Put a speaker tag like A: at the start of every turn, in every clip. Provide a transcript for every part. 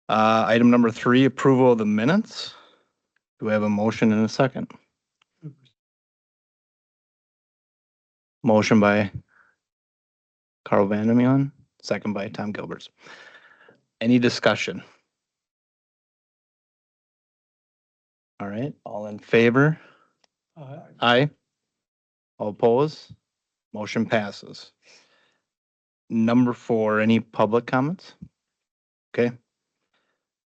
A: Item number 3, approval of the minutes. Do we have a motion and a second? Motion by Carl Vandemelen, second by Tom Gilberts. Any discussion? All right, all in favor? Aye. All opposed? Motion passes. Number 4, any public comments? Okay.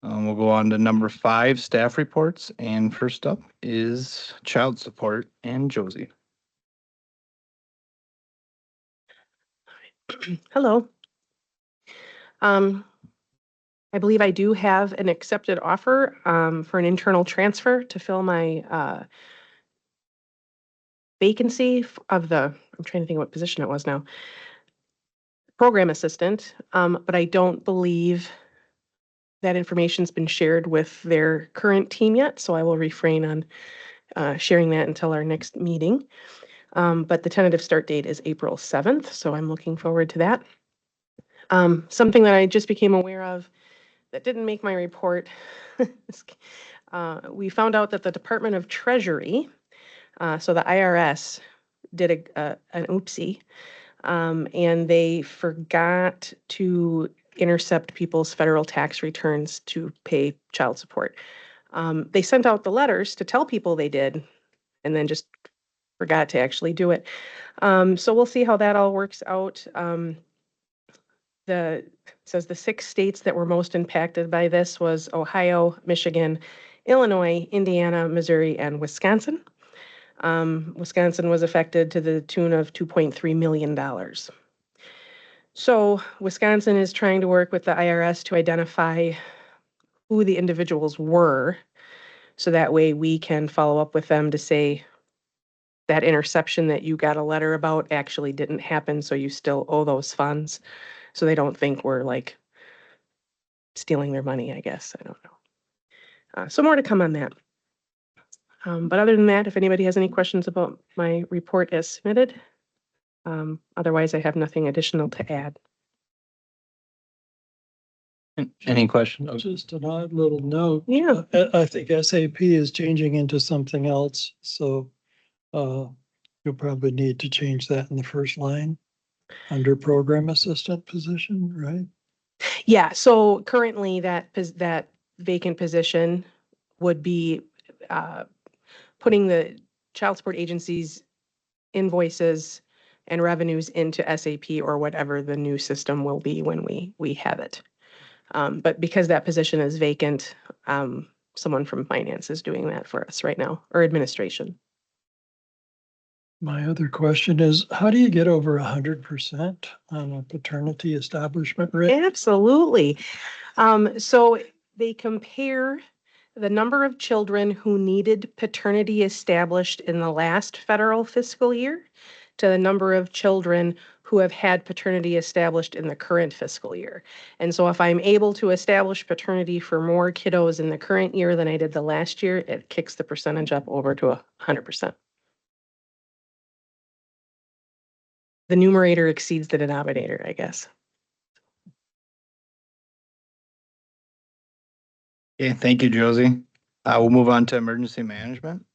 A: We'll go on to number 5, staff reports, and first up is child support and Josie.
B: Hello. I believe I do have an accepted offer for an internal transfer to fill my vacancy of the, I'm trying to think what position it was now, program assistant, but I don't believe that information's been shared with their current team yet, so I will refrain on sharing that until our next meeting. But the tentative start date is April 7th, so I'm looking forward to that. Something that I just became aware of that didn't make my report. We found out that the Department of Treasury, so the IRS, did an oopsie, and they forgot to intercept people's federal tax returns to pay child support. They sent out the letters to tell people they did, and then just forgot to actually do it. So we'll see how that all works out. It says the 6 states that were most impacted by this was Ohio, Michigan, Illinois, Indiana, Missouri, and Wisconsin. Wisconsin was affected to the tune of $2.3 million. So Wisconsin is trying to work with the IRS to identify who the individuals were, so that way we can follow up with them to say that interception that you got a letter about actually didn't happen, so you still owe those funds. So they don't think we're like stealing their money, I guess. I don't know. So more to come on that. But other than that, if anybody has any questions about my report as submitted, otherwise I have nothing additional to add.
A: Any questions?
C: Just an odd little note.
B: Yeah.
C: I think SAP is changing into something else, so you'll probably need to change that in the first line under program assistant position, right?
B: Yeah, so currently that vacant position would be putting the child support agency's invoices and revenues into SAP or whatever the new system will be when we have it. But because that position is vacant, someone from finance is doing that for us right now, or administration.
C: My other question is, how do you get over 100% on a paternity establishment rate?
B: Absolutely. So they compare the number of children who needed paternity established in the last federal fiscal year to the number of children who have had paternity established in the current fiscal year. And so if I'm able to establish paternity for more kiddos in the current year than I did the last year, it kicks the percentage up over to 100%. The numerator exceeds the denominator, I guess.
A: Okay, thank you, Josie. We'll move on to emergency management.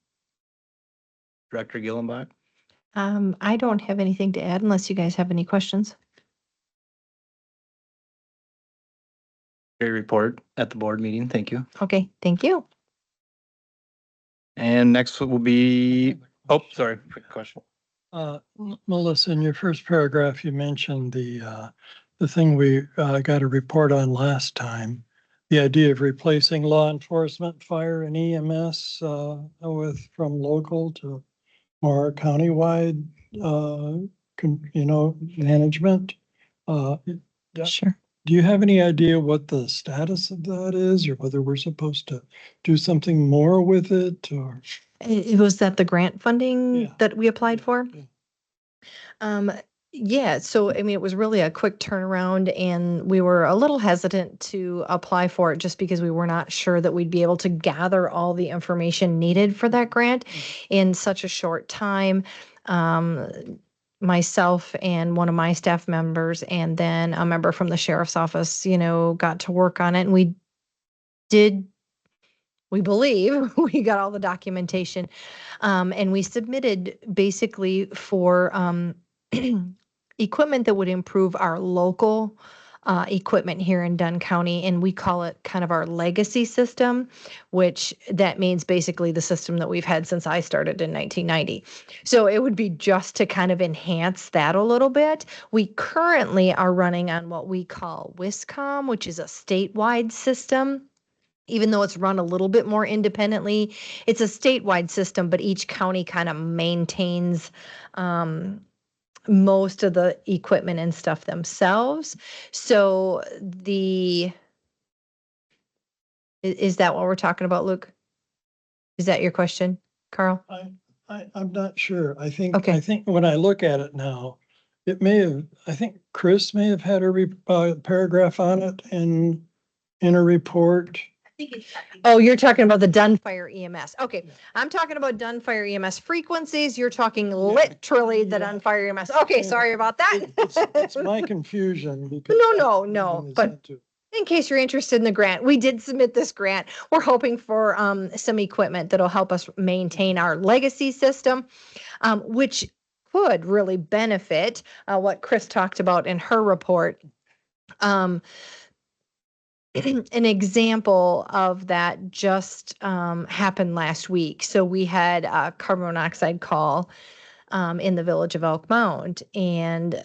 A: Director Gillenbach.
D: I don't have anything to add unless you guys have any questions.
A: Great report at the board meeting. Thank you.
D: Okay, thank you.
A: And next will be, oh, sorry, quick question.
C: Melissa, in your first paragraph, you mentioned the thing we got a report on last time, the idea of replacing law enforcement, fire, and EMS from local to more countywide, management.
D: Sure.
C: Do you have any idea what the status of that is, or whether we're supposed to do something more with it, or?
D: It was that the grant funding
C: Yeah.
D: that we applied for?
C: Yeah.
D: Yeah, so I mean, it was really a quick turnaround, and we were a little hesitant to apply for it just because we were not sure that we'd be able to gather all the information needed for that grant in such a short time. Myself and one of my staff members, and then a member from the sheriff's office, got to work on it, and we we believe we got all the documentation. And we submitted basically for equipment that would improve our local equipment here in Dunn County. And we call it kind of our legacy system, which that means basically the system that we've had since I started in 1990. So it would be just to kind of enhance that a little bit. We currently are running on what we call WISCOM, which is a statewide system. Even though it's run a little bit more independently, it's a statewide system, but each county kind of maintains most of the equipment and stuff themselves. So is that what we're talking about, Luke? Is that your question, Carl?
C: I'm not sure. I think
D: Okay.
C: when I look at it now, it may have, I think Chris may have had a paragraph on it in a report.
D: Oh, you're talking about the Dunn Fire EMS. Okay, I'm talking about Dunn Fire EMS frequencies. You're talking literally the Dunn Fire EMS. Okay, sorry about that.
C: It's my confusion because.
D: No, but in case you're interested in the grant, we did submit this grant. We're hoping for some equipment that'll help us maintain our legacy system, which could really benefit what Chris talked about in her report. An example of that just happened last week. So we had a carbon monoxide call in the village of Elk Mound, and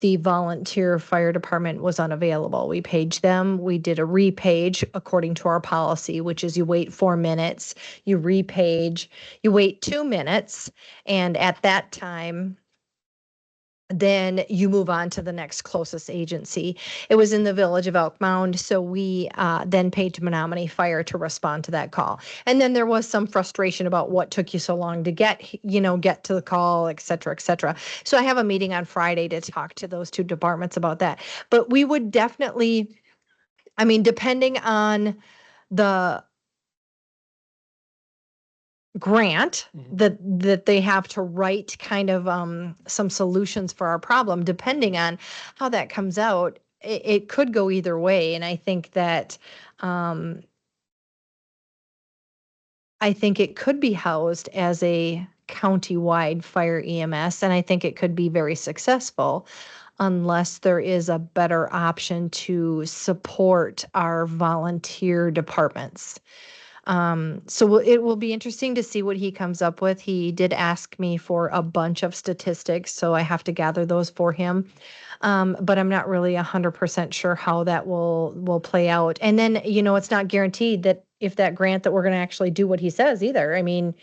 D: the volunteer fire department was unavailable. We paged them. We did a repage according to our policy, which is you wait 4 minutes, you repage, you wait 2 minutes, and at that time, then you move on to the next closest agency. It was in the village of Elk Mound, so we then paid to Menominee Fire to respond to that call. And then there was some frustration about what took you so long to get to the call, et cetera, et cetera. So I have a meeting on Friday to talk to those two departments about that. But we would definitely, I mean, depending on the grant that they have to write kind of some solutions for our problem, depending on how that comes out, it could go either way. And I think that it could be housed as a county-wide fire EMS, and I think it could be very successful unless there is a better option to support our volunteer departments. So it will be interesting to see what he comes up with. He did ask me for a bunch of statistics, so I have to gather those for him. But I'm not really 100% sure how that will play out. And then, it's not guaranteed that if that grant that we're going to actually do what he says either. I mean,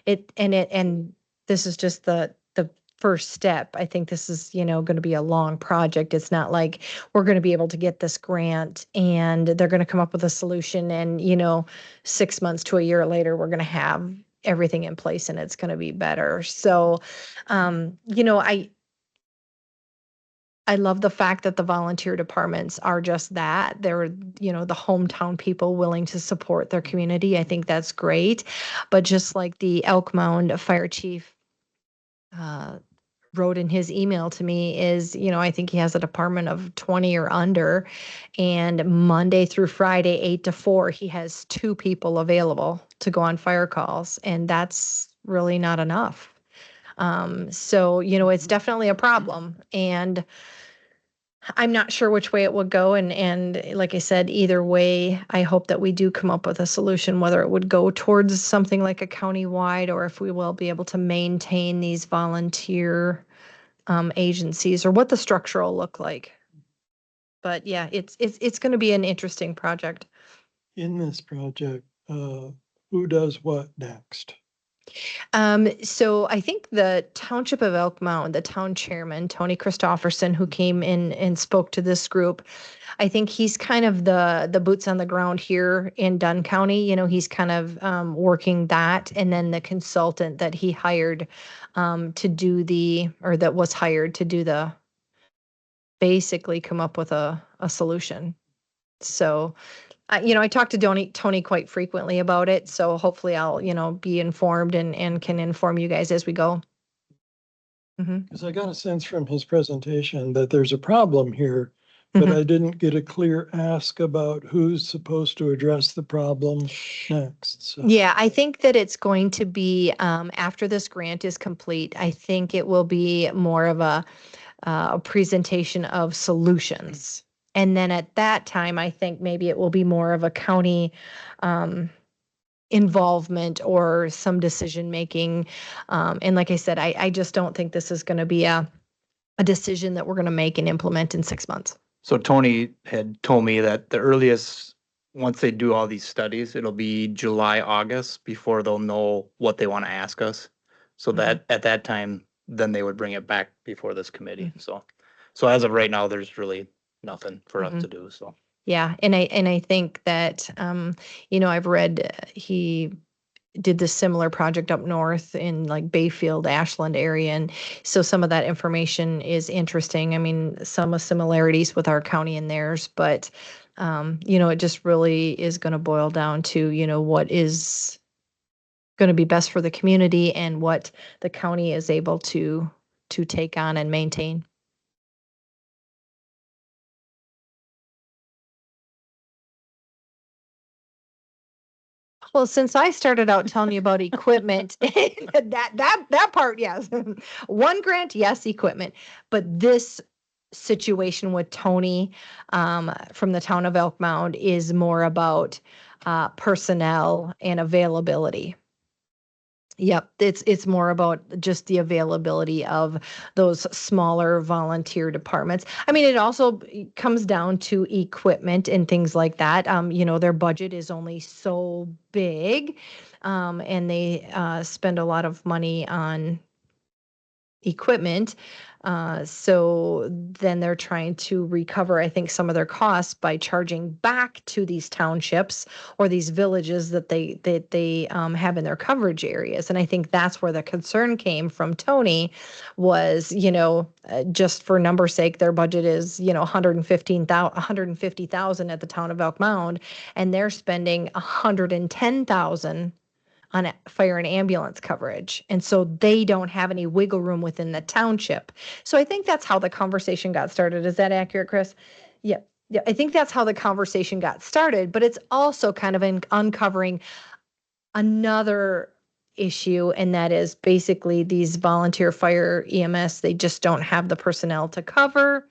D: and this is just the first step. I think this is, going to be a long project. It's not like we're going to be able to get this grant and they're going to come up with a solution and, 6 months to a year later, we're going to have everything in place and it's going to be better. So, I love the fact that the volunteer departments are just that. They're, the hometown people willing to support their community. I think that's great. But just like the Elk Mound fire chief wrote in his email to me is, I think he has a department of 20 or under, and Monday through Friday, 8 to 4, he has 2 people available to go on fire calls, and that's really not enough. So, it's definitely a problem, and I'm not sure which way it would go. And like I said, either way, I hope that we do come up with a solution, whether it would go towards something like a county-wide or if we will be able to maintain these volunteer agencies or what the structure will look like. But yeah, it's going to be an interesting project.
C: In this project, who does what next?
D: So I think the Township of Elk Mound, the town chairman, Tony Christofferson, who came in and spoke to this group, I think he's kind of the boots on the ground here in Dunn County. He's kind of working that, and then the consultant that he hired that was hired to do basically come up with a solution. So I talk to Tony quite frequently about it, so hopefully I'll, be informed and can inform you guys as we go.
C: Because I got a sense from his presentation that there's a problem here but
D: Mhm.
C: I didn't get a clear ask about who's supposed to address the problem next. So,
D: Yeah, I think that it's going to be, after this grant is complete, I think it will be more of a presentation of solutions. And then at that time, I think maybe it will be more of a county um, involvement or some decision making. And like I said, I just don't think this is going to be a decision that we're going to make and implement in 6 months.
A: So Tony had told me that the earliest, once they do all these studies, it'll be July, August before they'll know what they want to ask us. So that at that time, then they would bring it back before this committee. So as of right now, there's really nothing for us to do. So
D: Yeah, and I think that I've read he did this similar project up north in like Bayfield, Ashland area, and so some of that information is interesting. I mean, some similarities with our county and theirs, but it just really is going to boil down to what is going to be best for the community and what the county is able to take on and maintain. Well, since I started out telling you about equipment, that part, yes. One grant, yes, equipment. But this situation with Tony from the town of Elk Mound is more about personnel and availability. Yep, it's more about just the availability of those smaller volunteer departments. I mean, it also comes down to equipment and things like that. Their budget is only so big, and they spend a lot of money on equipment. So then they're trying to recover, I think, some of their costs by charging back to these townships or these villages that they have in their coverage areas. And I think that's where the concern came from Tony was, just for number's sake, their budget is, 150,000 at the town of Elk Mound, and they're spending 110,000 on fire and ambulance coverage. And so they don't have any wiggle room within the township. So I think that's how the conversation got started. Is that accurate, Chris? Yeah. Yeah, I think that's how the conversation got started, but it's also kind of uncovering another issue, and that is basically these volunteer fire EMS, they just don't have the personnel to cover.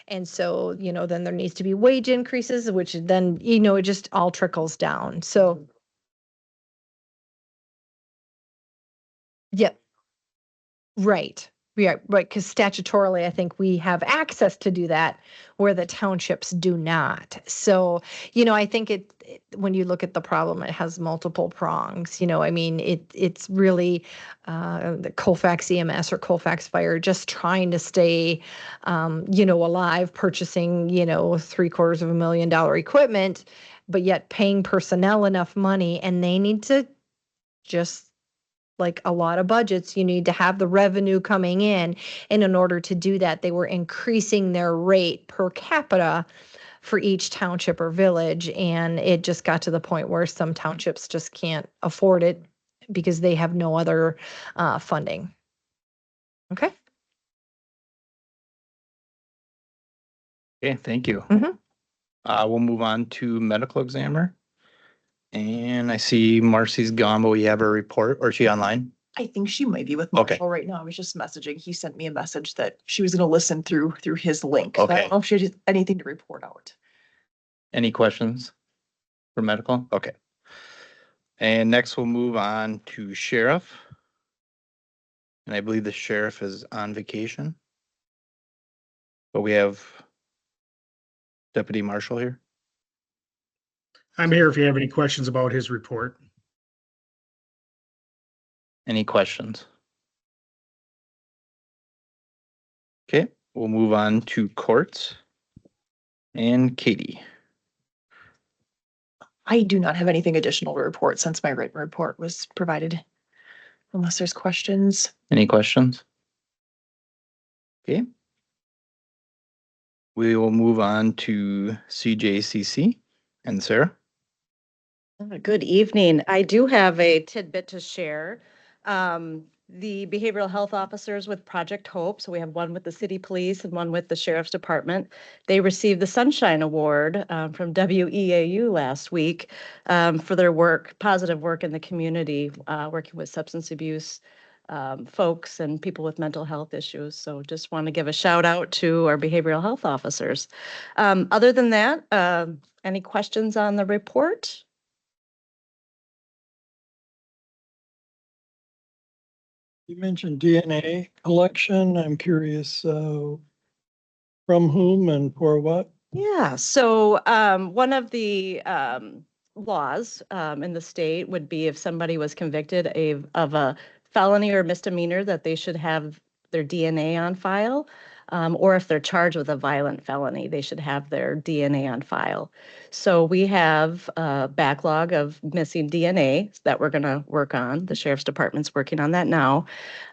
D: And so, then there needs to be wage increases, which then, it just all trickles down. So, yeah. Right. Yeah, right. Because statutorily, I think we have access to do that where the townships do not. So, I think when you look at the problem, it has multiple prongs. I mean, it's really the Colfax EMS or Colfax Fire just trying to stay, alive, purchasing, $750,000 equipment, but yet paying personnel enough money, and they need to just like a lot of budgets, you need to have the revenue coming in. And in order to do that, they were increasing their rate per capita for each township or village. And it just got to the point where some townships just can't afford it because they have no other funding. Okay.
A: okay, thank you.
D: Mhm.
A: We'll move on to medical examiner. And I see Marcy's gone, but we have her report, or is she online?
E: I think she might be with
A: Okay.
E: Marshall right now. I was just messaging. He sent me a message that she was gonna listen through his link. So I
A: Okay.
E: don't know if she had anything to report out.
A: Any questions for medical? Okay. And next we'll move on to sheriff. And I believe the sheriff is on vacation. But we have Deputy Marshal here.
F: I'm here if you have any questions about his report.
A: Any questions? Okay, we'll move on to courts. And Katie.
E: I do not have anything additional to report since my written report was provided. Unless there's questions.
A: Any questions? Okay. We will move on to CJCC and Sarah.
G: Good evening. I do have a tidbit to share. the behavioral health officers with Project Hope. So we have one with the city police and one with the sheriff's department. They received the Sunshine Award from WEAU last week for their work, positive work in the community, working with substance abuse folks and people with mental health issues. So just want to give a shout out to our behavioral health officers. Other than that, any questions on the report?
C: You mentioned DNA collection. I'm curious, from whom and for what?
G: Yeah, so one of the laws in the state would be if somebody was convicted of a felony or misdemeanor, that they should have their DNA on file. Or if they're charged with a violent felony, they should have their DNA on file. So we have a backlog of missing DNA that we're going to work on. The sheriff's department's working on that now.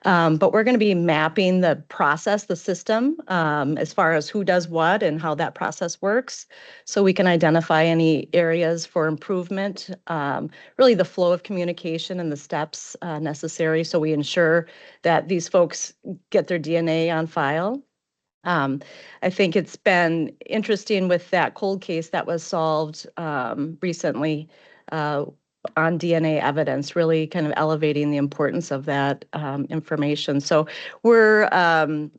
G: But we're going to be mapping the process, the system, as far as who does what and how that process works, so we can identify any areas for improvement, really the flow of communication and the steps necessary, so we ensure that these folks get their DNA on file. I think it's been interesting with that cold case that was solved recently on DNA evidence, really kind of elevating the importance of that information. So we're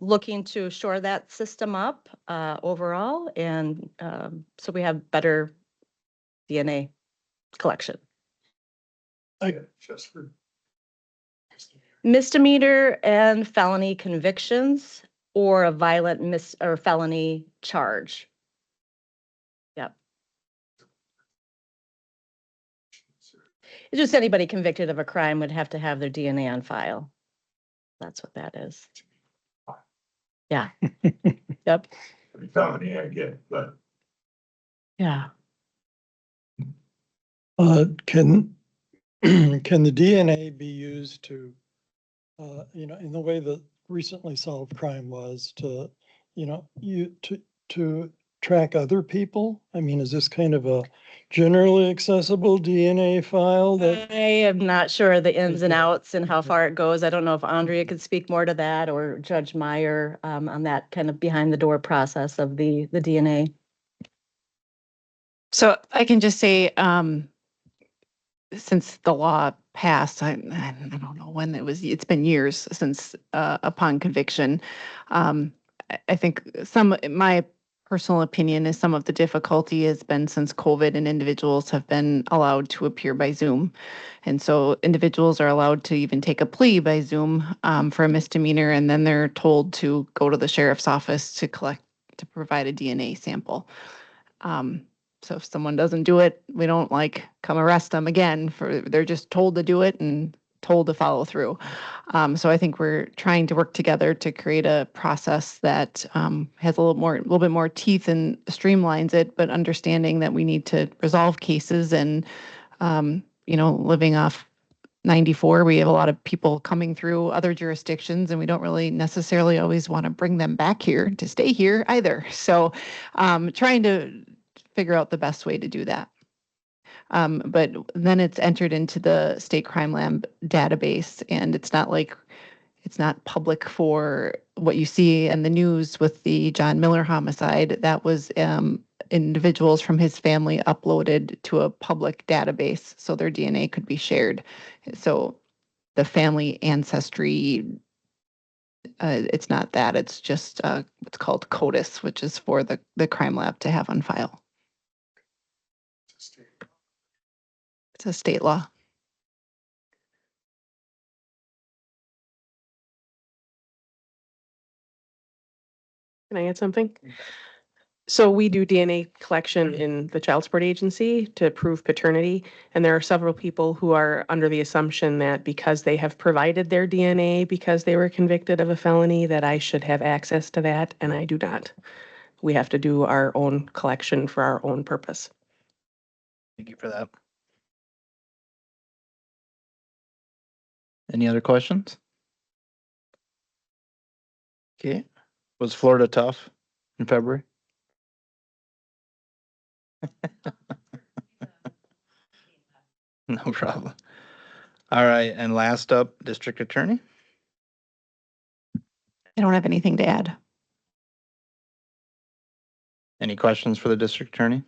G: looking to shore that system up overall, and so we have better DNA collection.
C: Just for.
G: Misdemeanor and felony convictions, or a violent or felony charge. Yep. It's just anybody convicted of a crime would have to have their DNA on file. That's what that is. Yeah. Yep.
C: Felony, I get, but.
G: Yeah.
C: Can the DNA be used to, in the way the recently solved crime was to, to track other people? I mean, is this kind of a generally accessible DNA file that?
G: I am not sure the ins and outs and how far it goes. I don't know if Andrea could speak more to that, or Judge Meyer on that kind of behind the door process of the DNA.
B: So I can just say, since the law passed, I don't know when it was, it's been years since upon conviction. I think my personal opinion is some of the difficulty has been since COVID and individuals have been allowed to appear by Zoom. And so individuals are allowed to even take a plea by Zoom for a misdemeanor, and then they're told to go to the sheriff's office to provide a DNA sample. So if someone doesn't do it, we don't come arrest them again they're just told to do it and told to follow through. So I think we're trying to work together to create a process that has a little bit more teeth and streamlines it, but understanding that we need to resolve cases and, living off 94, we have a lot of people coming through other jurisdictions, and we don't really necessarily always want to bring them back here to stay here either. So trying to figure out the best way to do that. But then it's entered into the state crime lab database, and it's not public for what you see in the news with the John Miller homicide. That was individuals from his family uploaded to a public database so their DNA could be shared. So the family ancestry, it's not that, it's just what's called CODIS, which is for the crime lab to have on file. It's a state law. Can I add something? So we do DNA collection in the child support agency to prove paternity. And there are several people who are under the assumption that because they have provided their DNA because they were convicted of a felony, that I should have access to that, and I do not. We have to do our own collection for our own purpose.
A: Thank you for that. Any other questions? Okay. Was Florida tough in February? No problem. All right, and last up, District Attorney.
H: I don't have anything to add.
A: Any questions for the district attorney?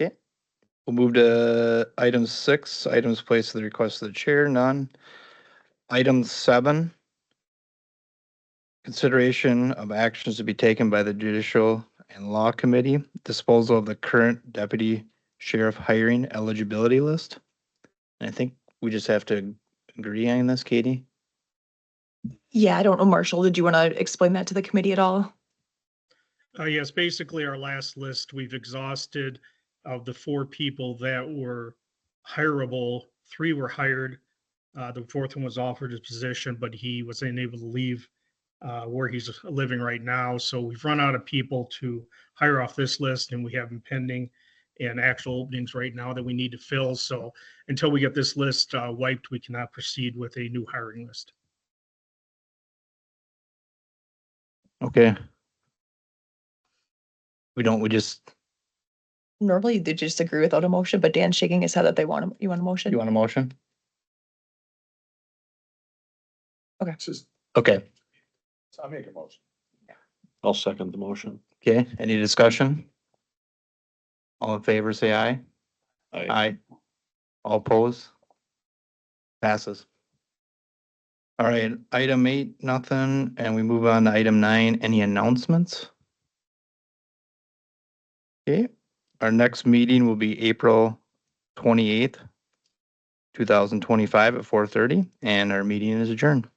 A: Okay, we'll move to item 6, items placed to the request of the chair, none. Item 7, consideration of actions to be taken by the Judicial and Law Committee, disposal of the current deputy sheriff hiring eligibility list. And I think we just have to agree on this, Katie?
E: Yeah, I don't know, Marshall, did you want to explain that to the committee at all?
F: Yes, basically our last list, we've exhausted of the 4 people that were hireable. 3 were hired. The 4th one was offered a position, but he was unable to leave where he's living right now. So we've run out of people to hire off this list, and we have them pending and actual openings right now that we need to fill. So until we get this list wiped, we cannot proceed with a new hiring list.
A: Okay. We just,
E: Normally they just agree without a motion, but Dan's shaking his head that they want, you want a motion?
A: you want a motion?
E: Okay.
A: Okay,
I: I'll make a motion. I'll second the motion.
A: okay, any discussion? All in favor, say aye. Aye. All opposed? Passes. All right, item 8, nothing, and we move on to item 9, any announcements? Okay, our next meeting will be April 28th, 2025 at 4:30, and our meeting is adjourned.